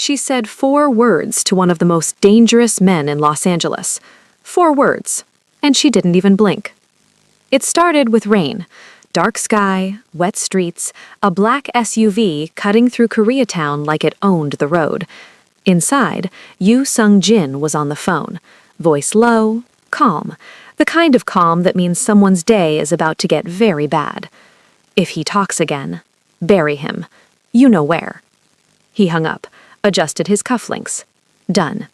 She said 4 words to one of the most dangerous men in Los Angeles. 4 words. And she didn't even blink. It started with rain. Dark sky, wet streets, a black SUV cutting through Koreatown like it owned the road. Inside, Yoo Sung-jin was on the phone. Voice low, calm. The kind of calm that means someone's day is about to get very bad. If he talks again, bury him. You know where. He hung up, adjusted his cufflinks. Done.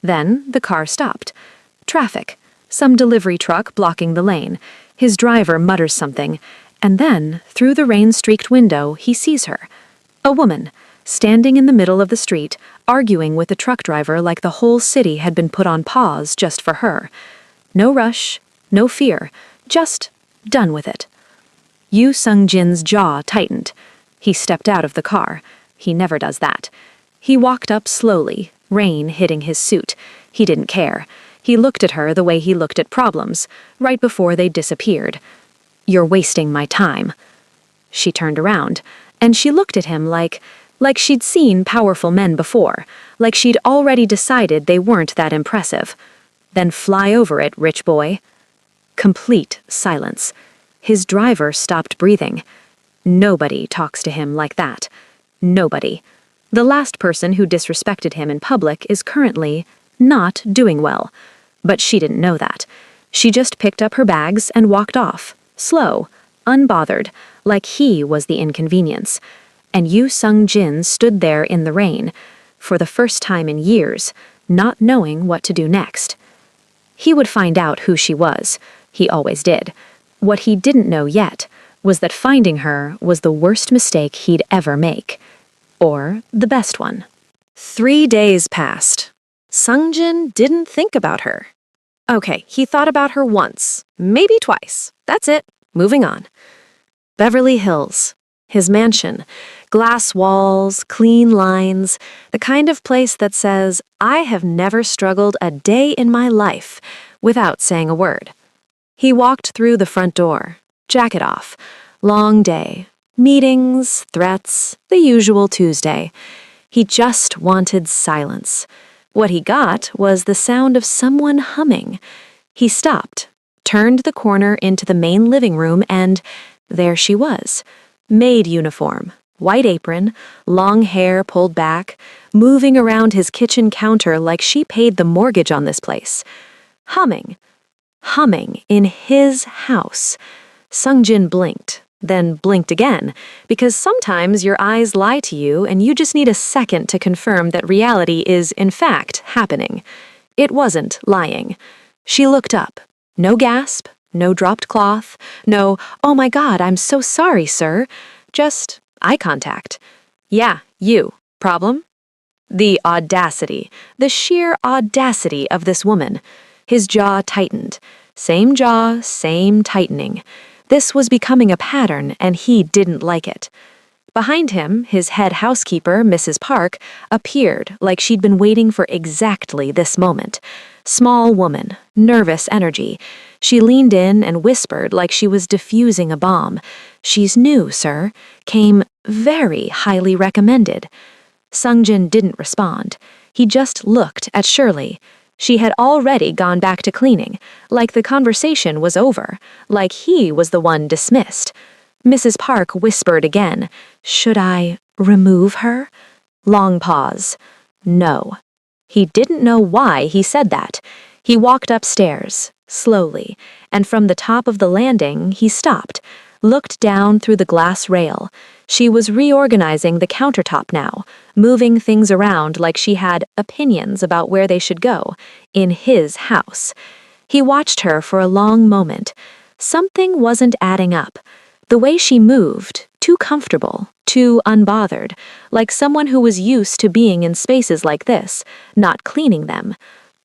Then the car stopped. Traffic. Some delivery truck blocking the lane. His driver mutters something, and then, through the rain-streaked window, he sees her. A woman, standing in the middle of the street, arguing with the truck driver like the whole city had been put on pause just for her. No rush, no fear, just done with it. Yoo Sung-jin's jaw tightened. He stepped out of the car. He never does that. He walked up slowly, rain hitting his suit. He didn't care. He looked at her the way he looked at problems, right before they disappeared. "You're wasting my time." She turned around, and she looked at him like she'd seen powerful men before, like she'd already decided they weren't that impressive. "Then fly over it, rich boy." Complete silence. His driver stopped breathing. Nobody talks to him like that. Nobody. The last person who disrespected him in public is currently not doing well. But she didn't know that. She just picked up her bags and walked off, slow, unbothered, like he was the inconvenience. And Yoo Sung-jin stood there in the rain, for the first time in years, not knowing what to do next. He would find out who she was. He always did. What he didn't know yet was that finding her was the worst mistake he'd ever make. Or the best one. 3 days passed. Sung-jin didn't think about her. Okay, he thought about her once, maybe twice. That's it. Moving on. Beverly Hills. His mansion. Glass walls, clean lines. The kind of place that says, "I have never struggled a day in my life," without saying a word. He walked through the front door. Jacket off. Long day. Meetings, threats, the usual Tuesday. He just wanted silence. What he got was the sound of someone humming. He stopped, turned the corner into the main living room, and there she was. Maid uniform, white apron, long hair pulled back, moving around his kitchen counter like she paid the mortgage on this place. Humming. Humming in his house. Sung-jin blinked, then blinked again, because sometimes your eyes lie to you and you just need a second to confirm that reality is, in fact, happening. It wasn't lying. She looked up. No gasp, no dropped cloth, no, "Oh my God, I'm so sorry, sir." Just eye contact. "Yeah, you. Problem?" The audacity, the sheer audacity of this woman. His jaw tightened. Same jaw, same tightening. This was becoming a pattern, and he didn't like it. Behind him, his head housekeeper, Mrs. Park, appeared like she'd been waiting for exactly this moment. Small woman, nervous energy. She leaned in and whispered like she was diffusing a bomb. "She's new, sir. Came very highly recommended." Sung-jin didn't respond. He just looked at Shirley. She had already gone back to cleaning, like the conversation was over, like he was the one dismissed. Mrs. Park whispered again, "Should I remove her?" Long pause. No. He didn't know why he said that. He walked upstairs, slowly, and from the top of the landing he stopped, looked down through the glass rail. She was reorganizing the countertop now, moving things around like she had opinions about where they should go, in his house. He watched her for a long moment. Something wasn't adding up. The way she moved, too comfortable, too unbothered, like someone who was used to being in spaces like this, not cleaning them,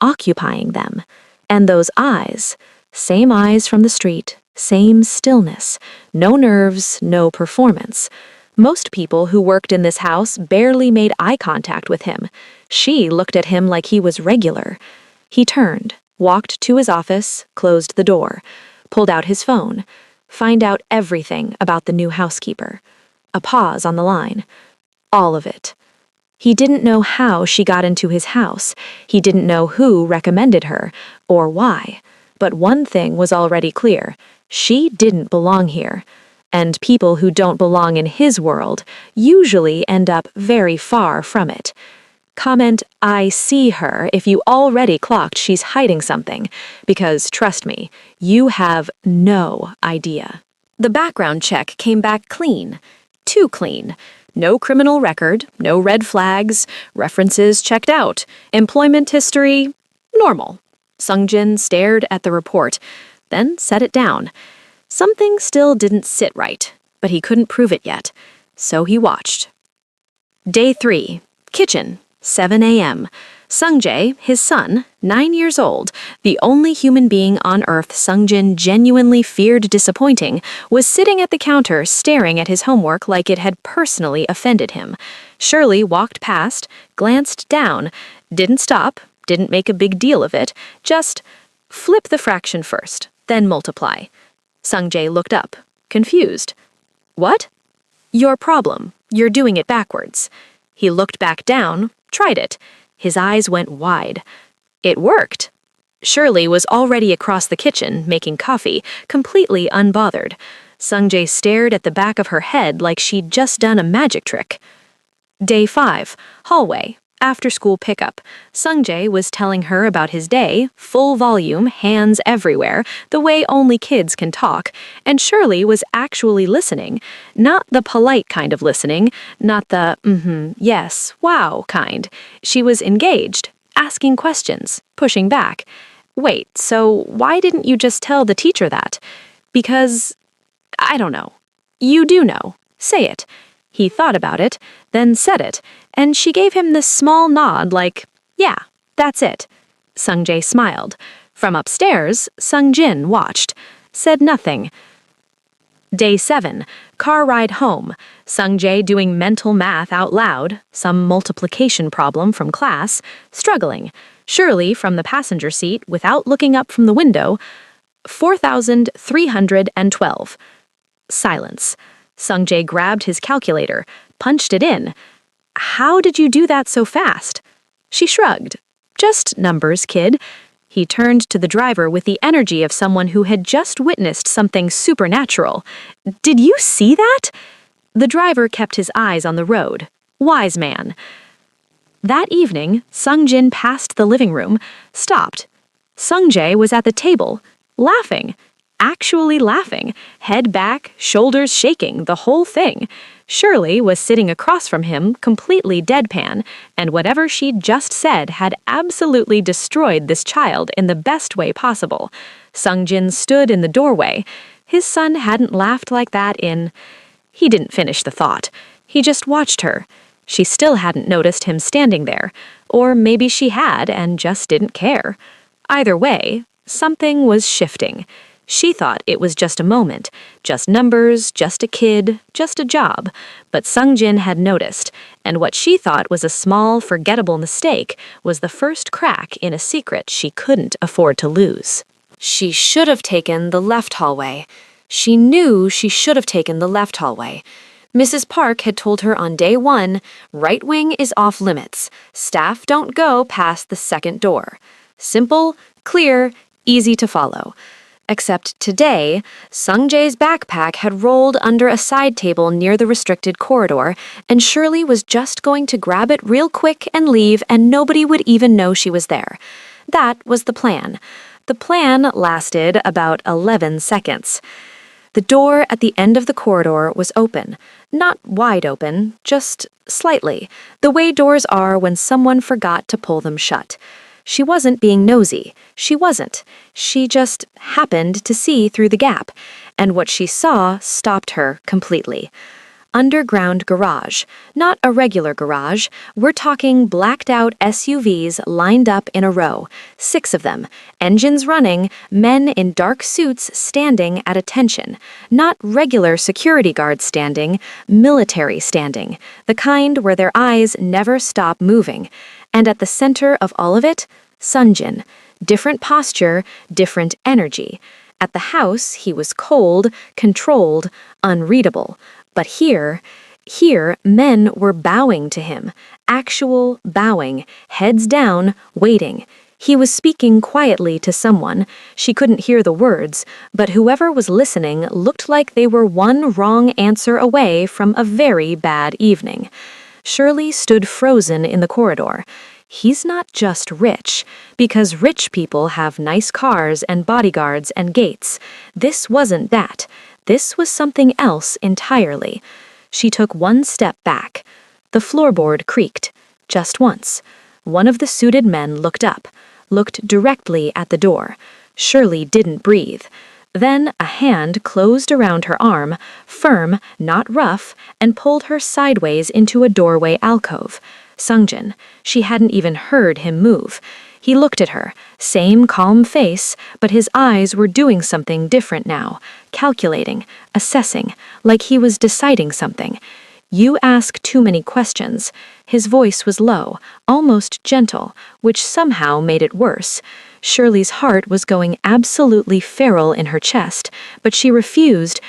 occupying them. And those eyes, same eyes from the street, same stillness, no nerves, no performance. Most people who worked in this house barely made eye contact with him. She looked at him like he was regular. He turned, walked to his office, closed the door, pulled out his phone, find out everything about the new housekeeper. A pause on the line. All of it. He didn't know how she got into his house. He didn't know who recommended her, or why. But one thing was already clear. She didn't belong here. And people who don't belong in his world usually end up very far from it. Comment, "I see her," if you already clocked she's hiding something, because trust me, you have no idea. The background check came back clean. Too clean. No criminal record, no red flags, references checked out, employment history, normal. Sungjin stared at the report, then set it down. Something still didn't sit right, but he couldn't prove it yet, so he watched. Day 3. Kitchen, 7 a.m. Sungjae, his son, 9 years old, the only human being on Earth Sungjin genuinely feared disappointing, was sitting at the counter staring at his homework like it had personally offended him. Shirley walked past, glanced down, didn't stop, didn't make a big deal of it, just flip the fraction first, then multiply. Sungjae looked up, confused. What? Your problem. You're doing it backwards. He looked back down, tried it. His eyes went wide. It worked. Shirley was already across the kitchen, making coffee, completely unbothered. Sungjae stared at the back of her head like she'd just done a magic trick. Day 5. Hallway. After-school pickup. Sungjae was telling her about his day, full volume, hands everywhere, the way only kids can talk, and Shirley was actually listening. Not the polite kind of listening, not the yes, wow kind. She was engaged, asking questions, pushing back. Wait, so why didn't you just tell the teacher that? Because, I don't know. You do know. Say it. He thought about it, then said it, and she gave him this small nod like, yeah, that's it. Sungjae smiled. From upstairs, Sungjin watched, said nothing. Day 7. Car ride home. Sungjae doing mental math out loud, some multiplication problem from class, struggling. Shirley from the passenger seat without looking up from the window. 4,312. Silence. Sungjae grabbed his calculator, punched it in. How did you do that so fast? She shrugged. Just numbers, kid. He turned to the driver with the energy of someone who had just witnessed something supernatural. Did you see that? The driver kept his eyes on the road. Wise man. That evening, Sungjin passed the living room, stopped. Sungjae was at the table, laughing. Actually laughing, head back, shoulders shaking, the whole thing. Shirley was sitting across from him, completely deadpan, and whatever she'd just said had absolutely destroyed this child in the best way possible. Sungjin stood in the doorway. His son hadn't laughed like that in... He didn't finish the thought. He just watched her. She still hadn't noticed him standing there, or maybe she had and just didn't care. Either way, something was shifting. She thought it was just a moment, just numbers, just a kid, just a job. But Sungjin had noticed, and what she thought was a small, forgettable mistake was the first crack in a secret she couldn't afford to lose. She should have taken the left hallway. She knew she should have taken the left hallway. Mrs. Park had told her on day 1, right wing is off limits. Staff don't go past the second door. Simple, clear, easy to follow. Except today, Sungjae's backpack had rolled under a side table near the restricted corridor, and Shirley was just going to grab it real quick and leave, and nobody would even know she was there. That was the plan. The plan lasted about 11 seconds. The door at the end of the corridor was open. Not wide open, just slightly, the way doors are when someone forgot to pull them shut. She wasn't being nosy. She wasn't. She just happened to see through the gap, and what she saw stopped her completely. Underground garage. Not a regular garage. We're talking blacked-out SUVs lined up in a row. 6 of them. Engines running, men in dark suits standing at attention. Not regular security guards standing, military standing. The kind where their eyes never stop moving. And at the center of all of it, Sungjin. Different posture, different energy. At the house, he was cold, controlled, unreadable. But here, Here, men were bowing to him, actual bowing, heads down, waiting. He was speaking quietly to someone. She couldn't hear the words, but whoever was listening looked like they were one wrong answer away from a very bad evening. Shirley stood frozen in the corridor. He's not just rich, because rich people have nice cars and bodyguards and gates. This wasn't that. This was something else entirely. She took one step back. The floorboard creaked, just once. One of the suited men looked up, looked directly at the door. Shirley didn't breathe. Then a hand closed around her arm, firm, not rough, and pulled her sideways into a doorway alcove. Sungjin. She hadn't even heard him move. He looked at her, same calm face, but his eyes were doing something different now, calculating, assessing, like he was deciding something. You ask too many questions. His voice was low, almost gentle, which somehow made it worse. Shirley's heart was going absolutely feral in her chest, but she refused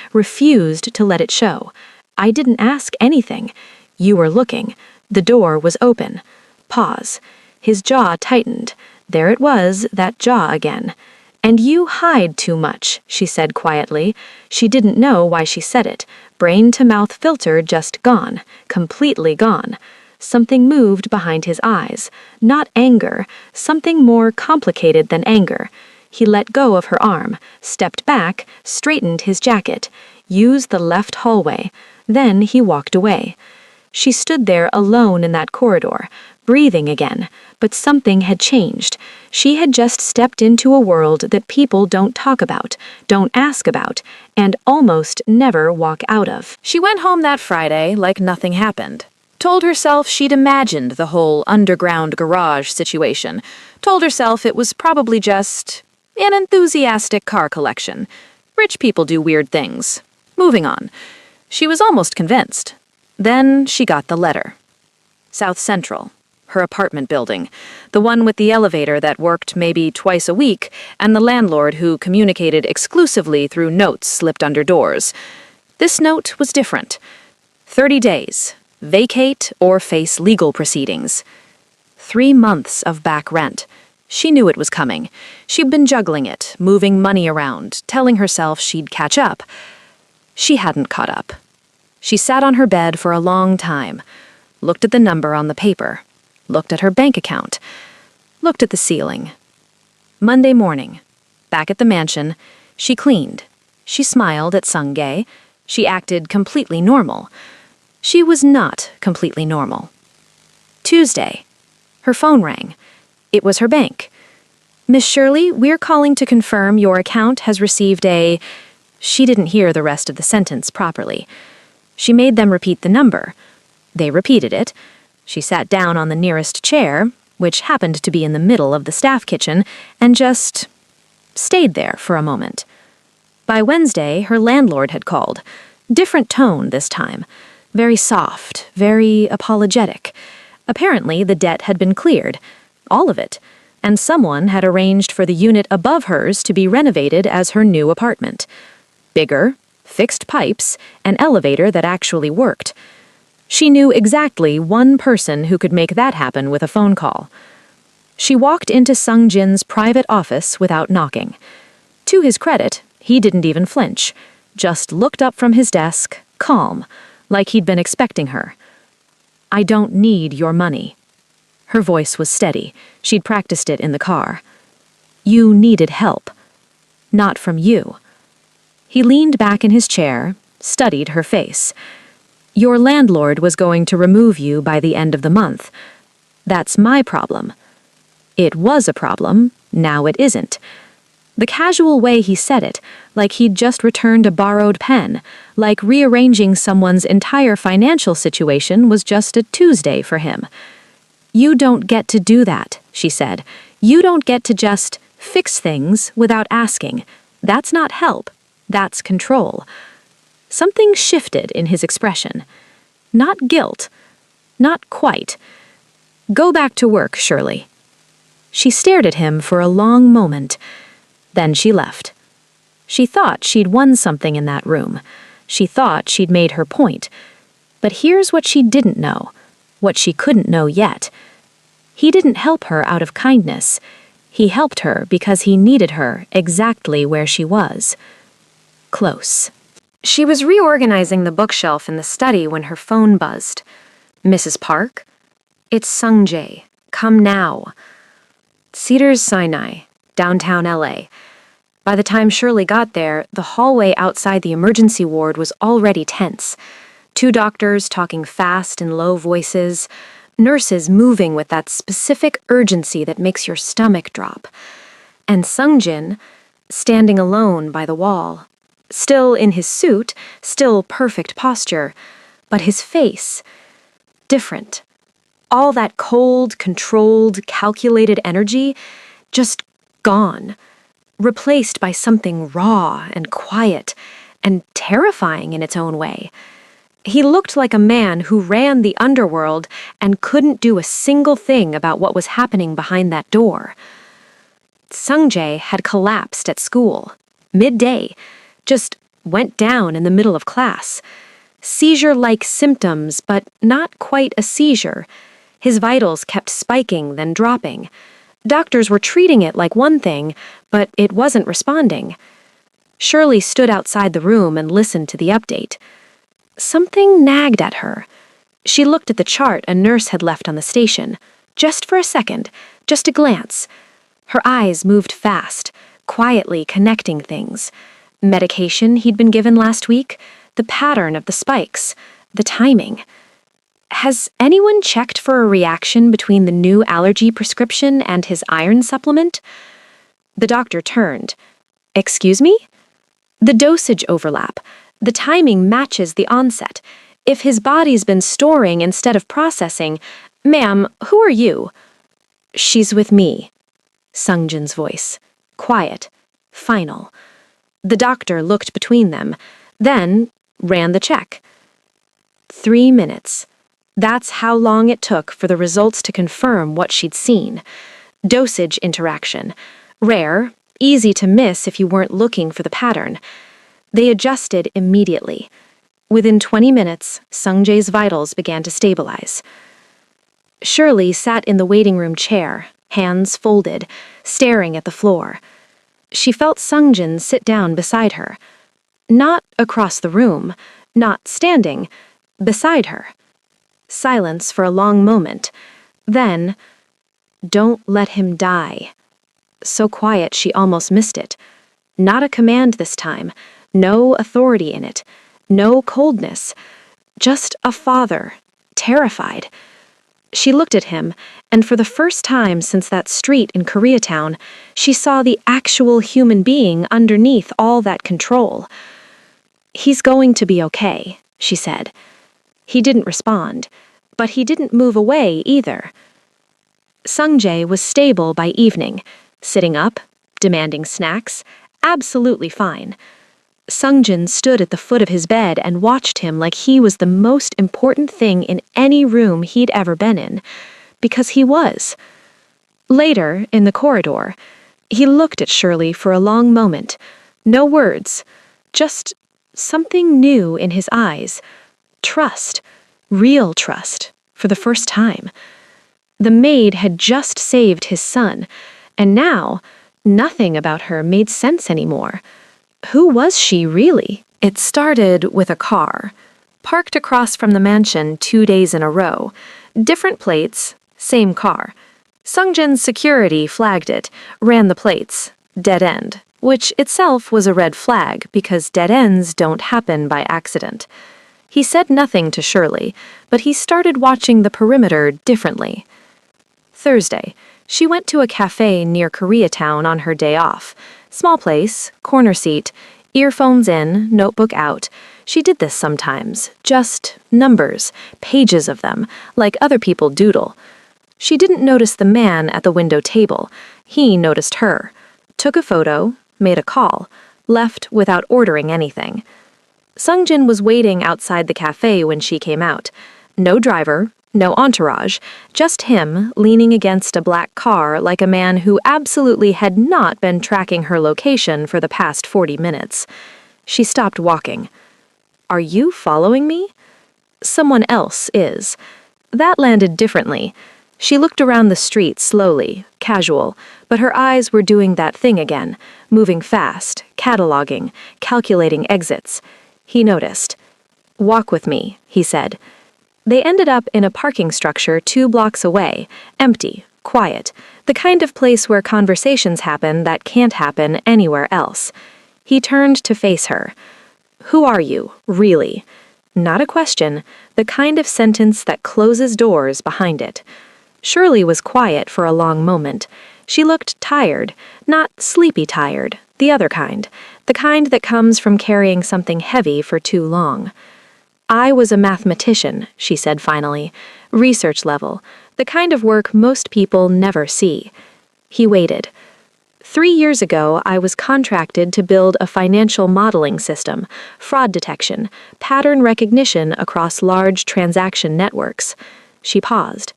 to let it show. I didn't ask anything. You were looking. The door was open. Pause. His jaw tightened. There it was, that jaw again. "And you hide too much," she said quietly. She didn't know why she said it. Brain-to-mouth filter just gone. Completely gone. Something moved behind his eyes. Not anger. Something more complicated than anger. He let go of her arm, stepped back, straightened his jacket, used the left hallway. Then he walked away. She stood there alone in that corridor, breathing again, but something had changed. She had just stepped into a world that people don't talk about, don't ask about, and almost never walk out of. She went home that Friday like nothing happened. Told herself she'd imagined the whole underground garage situation. Told herself it was probably just an enthusiastic car collection. Rich people do weird things. Moving on. She was almost convinced. Then she got the letter. South Central, her apartment building, the one with the elevator that worked maybe twice a week, and the landlord who communicated exclusively through notes slipped under doors. This note was different. 30 days. Vacate or face legal proceedings. 3 months of back rent. She knew it was coming. She'd been juggling it, moving money around, telling herself she'd catch up. She hadn't caught up. She sat on her bed for a long time, looked at the number on the paper, looked at her bank account, looked at the ceiling. Monday morning, back at the mansion, she cleaned. She smiled at Sung-gae. She acted completely normal. She was not completely normal. Tuesday, her phone rang. It was her bank. "Miss Shirley, we're calling to confirm your account has received a..." She didn't hear the rest of the sentence properly. She made them repeat the number. They repeated it. She sat down on the nearest chair, which happened to be in the middle of the staff kitchen, and just stayed there for a moment. By Wednesday, her landlord had called. Different tone this time. Very soft, very apologetic. Apparently, the debt had been cleared. All of it. And someone had arranged for the unit above hers to be renovated as her new apartment. Bigger, fixed pipes, an elevator that actually worked. She knew exactly one person who could make that happen with a phone call. She walked into Sungjin's private office without knocking. To his credit, he didn't even flinch, just looked up from his desk, calm, like he'd been expecting her. "I don't need your money." Her voice was steady. She'd practiced it in the car. "You needed help. Not from you." He leaned back in his chair, studied her face. "Your landlord was going to remove you by the end of the month. That's my problem." It was a problem, now it isn't. The casual way he said it, like he'd just returned a borrowed pen, like rearranging someone's entire financial situation was just a Tuesday for him. "You don't get to do that," she said. "You don't get to just fix things without asking. That's not help. That's control." Something shifted in his expression. Not guilt. Not quite. "Go back to work, Shirley." She stared at him for a long moment. Then she left. She thought she'd won something in that room. She thought she'd made her point. But here's what she didn't know, what she couldn't know yet. He didn't help her out of kindness. He helped her because he needed her exactly where she was. Close. She was reorganizing the bookshelf in the study when her phone buzzed. Mrs. Park? It's Sungjae. Come now. Cedars-Sinai, downtown LA. By the time Shirley got there, the hallway outside the emergency ward was already tense. 2 doctors talking fast in low voices, nurses moving with that specific urgency that makes your stomach drop. And Sungjin, standing alone by the wall. Still in his suit, still perfect posture, but his face, different. All that cold, controlled, calculated energy, just gone. Replaced by something raw and quiet and terrifying in its own way. He looked like a man who ran the underworld and couldn't do a single thing about what was happening behind that door. Sungjae had collapsed at school, midday, just went down in the middle of class. Seizure-like symptoms, but not quite a seizure. His vitals kept spiking, then dropping. Doctors were treating it like one thing, but it wasn't responding. Shirley stood outside the room and listened to the update. Something nagged at her. She looked at the chart a nurse had left on the station. Just for a second, just a glance. Her eyes moved fast, quietly connecting things. Medication he'd been given last week, the pattern of the spikes, the timing. Has anyone checked for a reaction between the new allergy prescription and his iron supplement? The doctor turned. Excuse me? The dosage overlap. The timing matches the onset. If his body's been storing instead of processing, ma'am, who are you? She's with me. Sungjin's voice. Quiet. Final. The doctor looked between them, then ran the check. 3 minutes. That's how long it took for the results to confirm what she'd seen. Dosage interaction. Rare, easy to miss if you weren't looking for the pattern. They adjusted immediately. Within 20 minutes, Sungjae's vitals began to stabilize. Shirley sat in the waiting room chair, hands folded, staring at the floor. She felt Sungjin sit down beside her. Not across the room, not standing, beside her. Silence for a long moment. Then, don't let him die. So quiet she almost missed it. Not a command this time. No authority in it. No coldness. Just a father, terrified. She looked at him, and for the first time since that street in Koreatown, she saw the actual human being underneath all that control. He's going to be okay, she said. He didn't respond, but he didn't move away either. Sungjae was stable by evening, sitting up, demanding snacks, absolutely fine. Sungjin stood at the foot of his bed and watched him like he was the most important thing in any room he'd ever been in, because he was. Later, in the corridor, he looked at Shirley for a long moment. No words, just something new in his eyes. Trust, real trust, for the first time. The maid had just saved his son, and now nothing about her made sense anymore. Who was she really? It started with a car, parked across from the mansion 2 days in a row. Different plates, same car. Sungjin's security flagged it, ran the plates, dead end, which itself was a red flag because dead ends don't happen by accident. He said nothing to Shirley, but he started watching the perimeter differently. Thursday, she went to a cafe near Koreatown on her day off. Small place, corner seat, earphones in, notebook out. She did this sometimes, just numbers, pages of them, like other people doodle. She didn't notice the man at the window table. He noticed her. Took a photo, made a call, left without ordering anything. Sungjin was waiting outside the cafe when she came out. No driver, no entourage, just him leaning against a black car like a man who absolutely had not been tracking her location for the past 40 minutes. She stopped walking. Are you following me? Someone else is. That landed differently. She looked around the street slowly, casual, but her eyes were doing that thing again, moving fast, cataloging, calculating exits. He noticed. "Walk with me," he said. They ended up in a parking structure 2 blocks away, empty, quiet, the kind of place where conversations happen that can't happen anywhere else. He turned to face her. "Who are you, really?" Not a question, the kind of sentence that closes doors behind it. Shirley was quiet for a long moment. She looked tired, not sleepy tired, the other kind, the kind that comes from carrying something heavy for too long. "I was a mathematician," she said finally, "research level, the kind of work most people never see." He waited. 3 years ago, I was contracted to build a financial modeling system, fraud detection, pattern recognition across large transaction networks. She paused.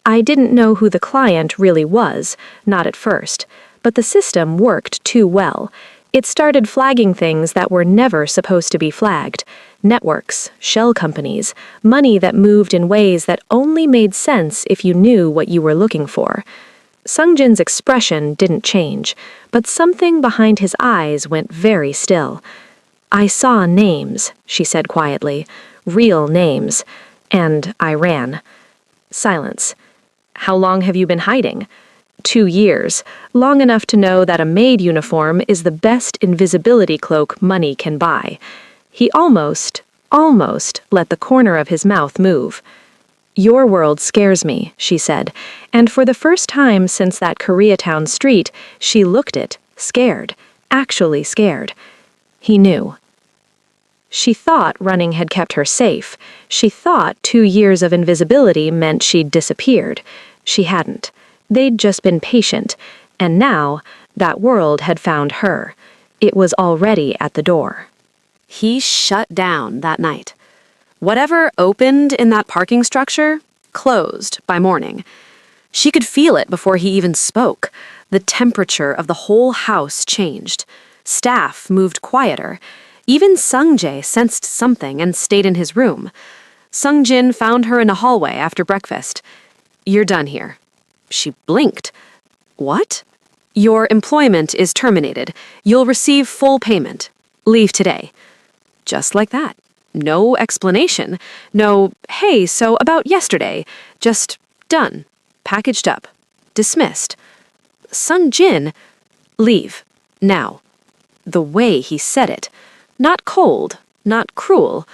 I didn't know who the client really was, not at first, but the system worked too well. It started flagging things that were never supposed to be flagged. Networks, shell companies, money that moved in ways that only made sense if you knew what you were looking for. Sungjin's expression didn't change, but something behind his eyes went very still. "I saw names," she said quietly, "real names, and I ran." Silence. "How long have you been hiding?" 2 years, long enough to know that a Maid uniform is the best invisibility cloak money can buy. He almost let the corner of his mouth move. "Your world scares me," she said, and for the first time since that Koreatown street, she looked it, scared, actually scared. He knew. She thought running had kept her safe. She thought 2 years of invisibility meant she'd disappeared. She hadn't. They'd just been patient, and now, that world had found her. It was already at the door. He shut down that night. Whatever opened in that parking structure closed by morning. She could feel it before he even spoke. The temperature of the whole house changed. Staff moved quieter. Even Sung-jae sensed something and stayed in his room. Sung-jin found her in a hallway after breakfast. "You're done here." She blinked. "What?" "Your employment is terminated. You'll receive full payment. Leave today." Just like that. No explanation. No, "Hey, so about yesterday." Just done. Packaged up. Dismissed. Sung-jin, "Leave. Now." The way he said it. Not cold, not cruel.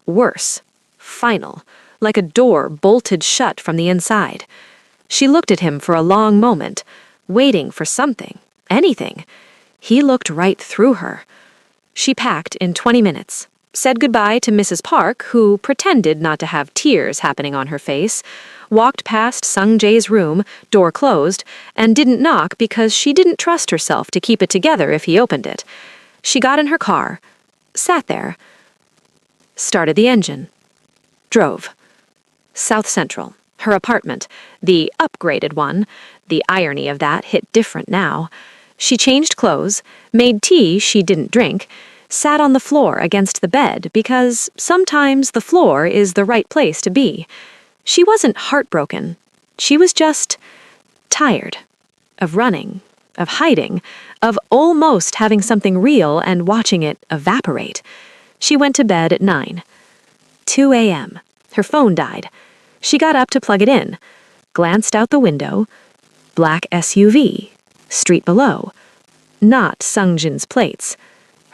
Worse. Final. Like a door bolted shut from the inside. She looked at him for a long moment, waiting for something, anything. He looked right through her. She packed in 20 minutes. Said goodbye to Mrs. Park, who pretended not to have tears happening on her face, walked past Sung-jae's room, door closed, and didn't knock because she didn't trust herself to keep it together if he opened it. She got in her car, sat there, started the engine, drove. South Central, her apartment, the upgraded one. The irony of that hit different now. She changed clothes, made tea she didn't drink, sat on the floor against the bed because sometimes the floor is the right place to be. She wasn't heartbroken. She was just tired of running, of hiding, of almost having something real and watching it evaporate. She went to bed at 9. 2 a.m. Her phone died. She got up to plug it in, glanced out the window. Black SUV, street below. Not Sungjin's plates.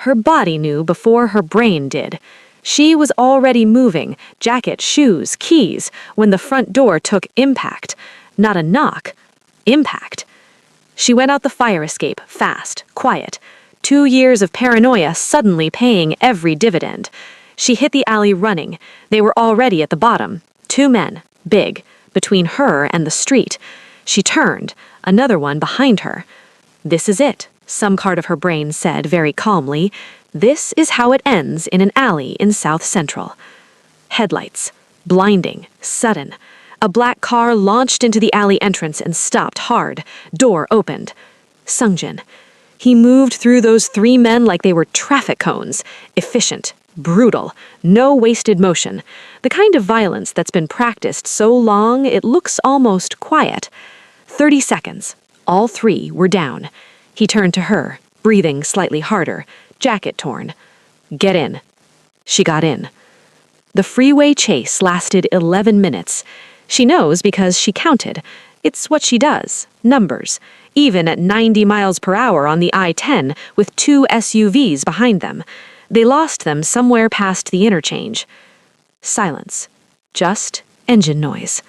Her body knew before her brain did. She was already moving, jacket, shoes, keys, when the front door took impact. Not a knock. Impact. She went out the fire escape, fast, quiet. 2 years of paranoia suddenly paying every dividend. She hit the alley running. They were already at the bottom. 2 men, big, between her and the street. She turned, another one behind her. This is it, some part of her brain said very calmly. This is how it ends in an alley in South Central. Headlights, blinding, sudden. A black car launched into the alley entrance and stopped hard. Door opened. Sungjin. He moved through those 3 men like they were traffic cones. Efficient, Brutal. No wasted motion. The kind of violence that's been practiced so long it looks almost quiet. 30 seconds. All three were down. He turned to her, breathing slightly harder, jacket torn. Get in. She got in. The freeway chase lasted 11 minutes. She knows because she counted. It's what she does. Numbers. Even at 90 miles per hour on the I-10 with 2 SUVs behind them. They lost them somewhere past the interchange. Silence. Just engine noise.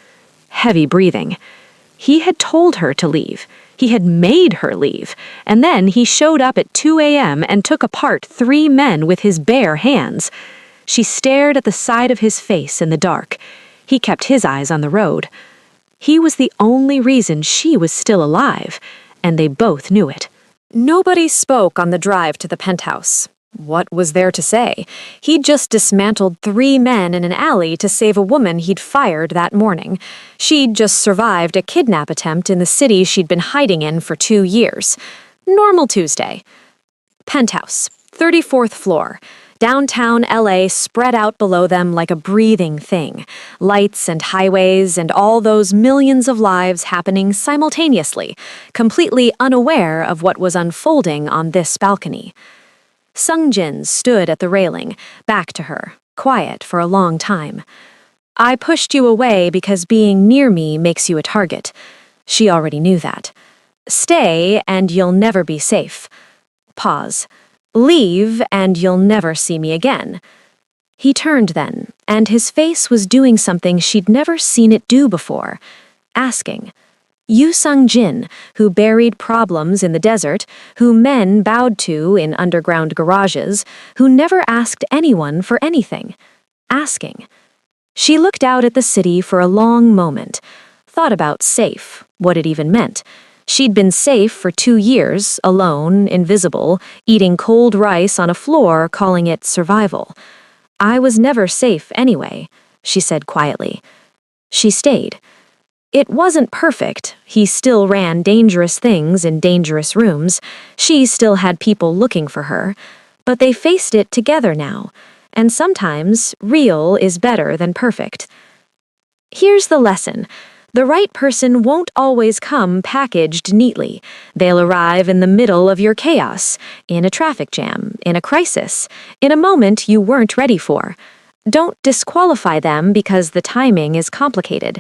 Heavy breathing. He had told her to leave. He had made her leave. And then he showed up at 2 a.m. and took apart 3 men with his bare hands. She stared at the side of his face in the dark. He kept his eyes on the road. He was the only reason she was still alive, and they both knew it. Nobody spoke on the drive to the penthouse. What was there to say? He'd just dismantled 3 men in an alley to save a woman he'd fired that morning. She'd just survived a kidnap attempt in the city she'd been hiding in for 2 years. Normal Tuesday. Penthouse, 34th floor. Downtown LA spread out below them like a breathing thing. Lights and highways and all those millions of lives happening simultaneously, completely unaware of what was unfolding on this balcony. Sung-jin stood at the railing, back to her, quiet for a long time. I pushed you away because being near me makes you a target. She already knew that. Stay and you'll never be safe. Pause. Leave, and you'll never see me again. He turned then, and his face was doing something she'd never seen it do before, asking. Yu Sung-jin, who buried problems in the desert, who men bowed to in underground garages, who never asked anyone for anything. Asking. She looked out at the city for a long moment, thought about safe, what it even meant. She'd been safe for 2 years, alone, invisible, eating cold rice on a floor, calling it survival. I was never safe anyway, she said quietly. She stayed. It wasn't perfect. He still ran dangerous things in dangerous rooms. She still had people looking for her. But they faced it together now. And sometimes, real is better than perfect. Here's the lesson. The right person won't always come packaged neatly. They'll arrive in the middle of your chaos, in a traffic jam, in a crisis, in a moment you weren't ready for. Don't disqualify them because the timing is complicated.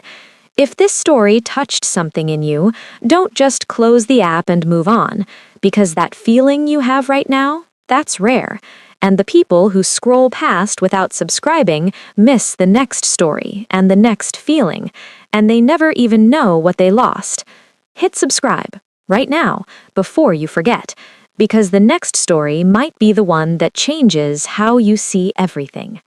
If this story touched something in you, don't just close the app and move on, because that feeling you have right now, that's rare. And the people who scroll past without subscribing miss the next story and the next feeling, and they never even know what they lost. Hit subscribe, right now, before you forget, because the next story might be the one that changes how you see everything.